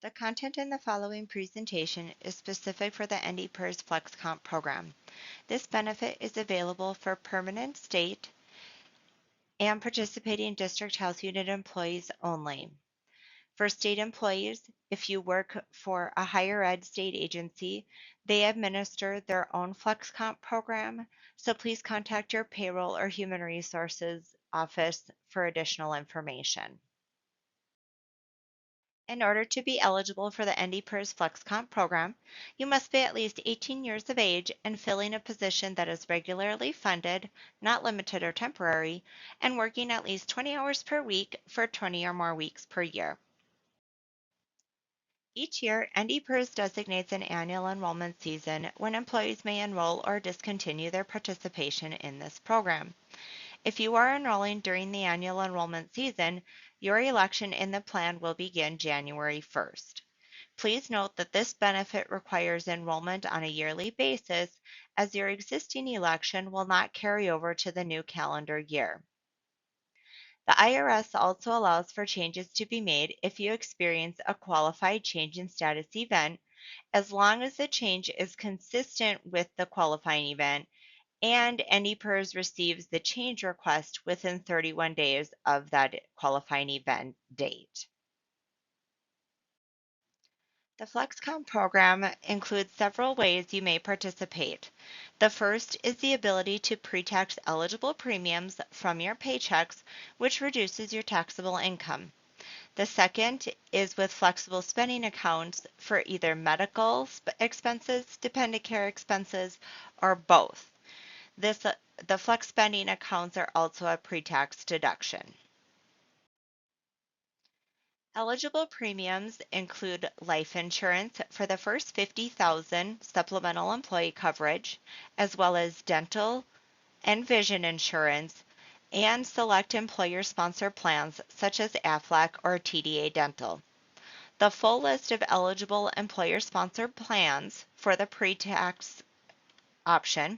The content in the following presentation is specific for the NDPERS Flex Comp program. This benefit is available for permanent state and participating district health unit employees only. For state employees, if you work for a higher ed state agency, they administer their own Flex Comp program, so please contact your payroll or human resources office for additional information. In order to be eligible for the NDPERS FlexComp program, you must be at least 18 years of age and filling a position that is regularly funded, not limited or temporary, and working at least 20 hours per week for 20 or more weeks per year. Each year, NDPERS designates an annual enrollment season when employees may enroll or discontinue their participation in this program. If you are enrolling during the annual enrollment season, your election in the plan will begin January 1st. Please note that this benefit requires enrollment on a yearly basis, as your existing election will not carry over to the new calendar year. The IRS also allows for changes to be made if you experience a qualified change in status event, as long as the change is consistent with the qualifying event and NDPERS receives the change request within 31 days of that qualifying event date. The FlexComp program includes several ways you may participate. The first is the ability to pre-tax eligible premiums from your paychecks, which reduces your taxable income. The second is with flexible spending accounts for either medical expenses, dependent care expenses, or both. The flex spending accounts are also a pre-tax deduction. Eligible premiums include life insurance for the first $50,000 supplemental employee coverage, as well as dental and vision insurance, and select employer-sponsored plans such as Aflac or TDA Dental. The full list of eligible employer-sponsored plans for the pre-tax option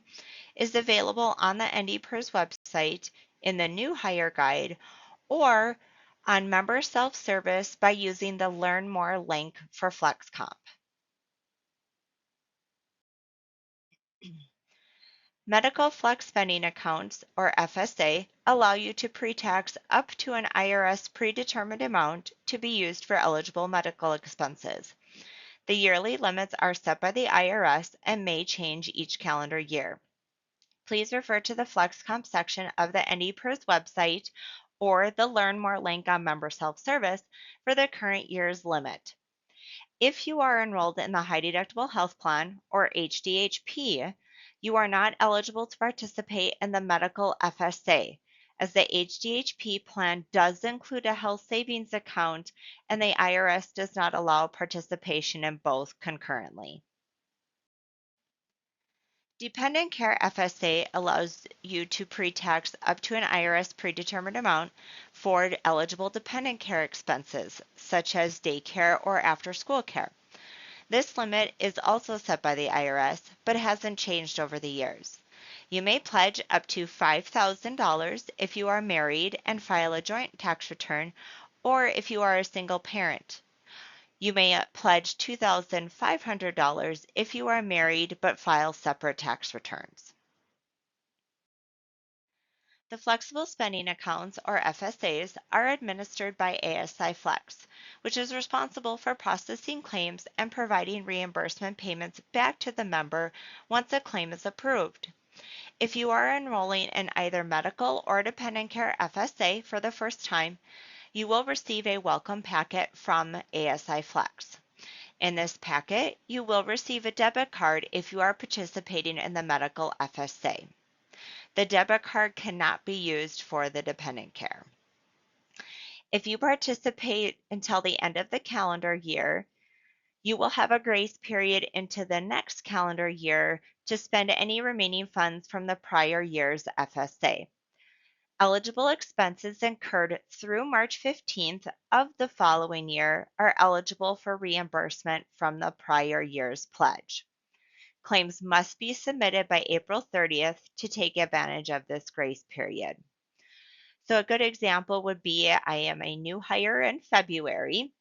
is available on the NDPERS website in the new hire guide or on member self-service by using the Learn More link for FlexComp. Medical Flex Spending Accounts, or FSA, allow you to pre-tax up to an IRS predetermined amount to be used for eligible medical expenses. The yearly limits are set by the IRS and may change each calendar year. Please refer to the FlexComp section of the NDPERS website or the Learn More link on Member Self-Service for the current year's limit. If you are enrolled in the High Deductible Health Plan, or HDHP, you are not eligible to participate in the Medical FSA, as the HDHP plan does include a health savings account and the IRS does not allow participation in both concurrently. Dependent Care FSA allows you to pre-tax up to an IRS predetermined amount for eligible dependent care expenses, such as daycare or after-school care. This limit is also set by the IRS, but hasn't changed over the years. You may pledge up to $5,000 if you are married and file a joint tax return, or if you are a single parent. You may pledge $2,500 if you are married but file separate tax returns. The flexible spending accounts, or FSAs, are administered by ASI Flex, which is responsible for processing claims and providing reimbursement payments back to the member once a claim is approved. If you are enrolling in either medical or dependent care FSA for the first time, you will receive a welcome packet from ASI Flex. In this packet, you will receive a debit card if you are participating in the medical FSA. The debit card cannot be used for the dependent care. If you participate until the end of the calendar year, you will have a grace period into the next calendar year to spend any remaining funds from the prior year's FSA. Eligible expenses incurred through March 15th of the following year are eligible for reimbursement from the prior year's pledge. Claims must be submitted by April 30th to take advantage of this grace period. So a good example would be I am a new hire in February.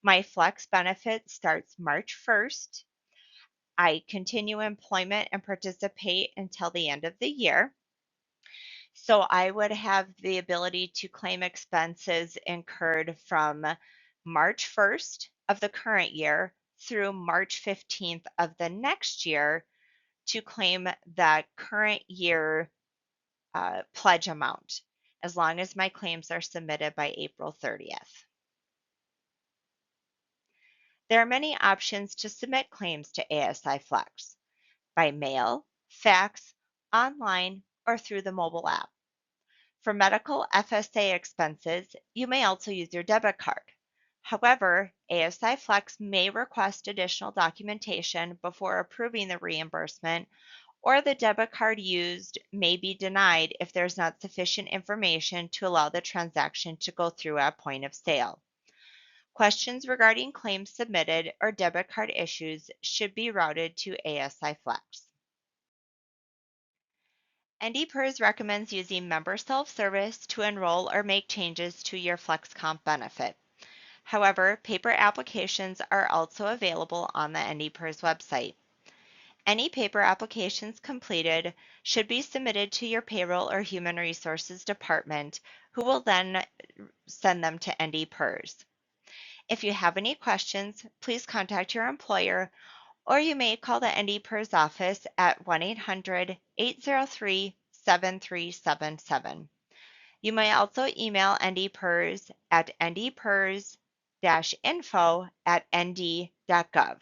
My flex benefit starts March 1st. I continue employment and participate until the end of the year. So I would have the ability to claim expenses incurred from March 1st of the current year through March 15th of the next year to claim that current year pledge amount, as long as my claims are submitted by April 30th. There are many options to submit claims to ASI Flex: by mail, fax, online, or through the mobile app. For medical FSA expenses, you may also use your debit card. However, ASI Flex may request additional documentation before approving the reimbursement, or the debit card used may be denied if there's not sufficient information to allow the transaction to go through at point of sale. Questions regarding claims submitted or debit card issues should be routed to ASI Flex. NDPERS recommends using member self-service to enroll or make changes to your FlexComp benefit. However, paper applications are also available on the NDPERS website. Any paper applications completed should be submitted to your payroll or human resources department, who will then send them to NDPERS. If you have any questions, please contact your employer, or you may call the NDPERS office at 1-800-803-7377. You may also email NDPERS at ndpers-info@nd.gov.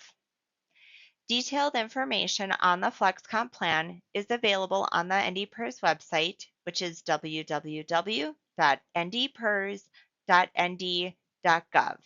Detailed information on the FlexComp plan is available on the NDPERS website, which is www.ndpers.nd.gov.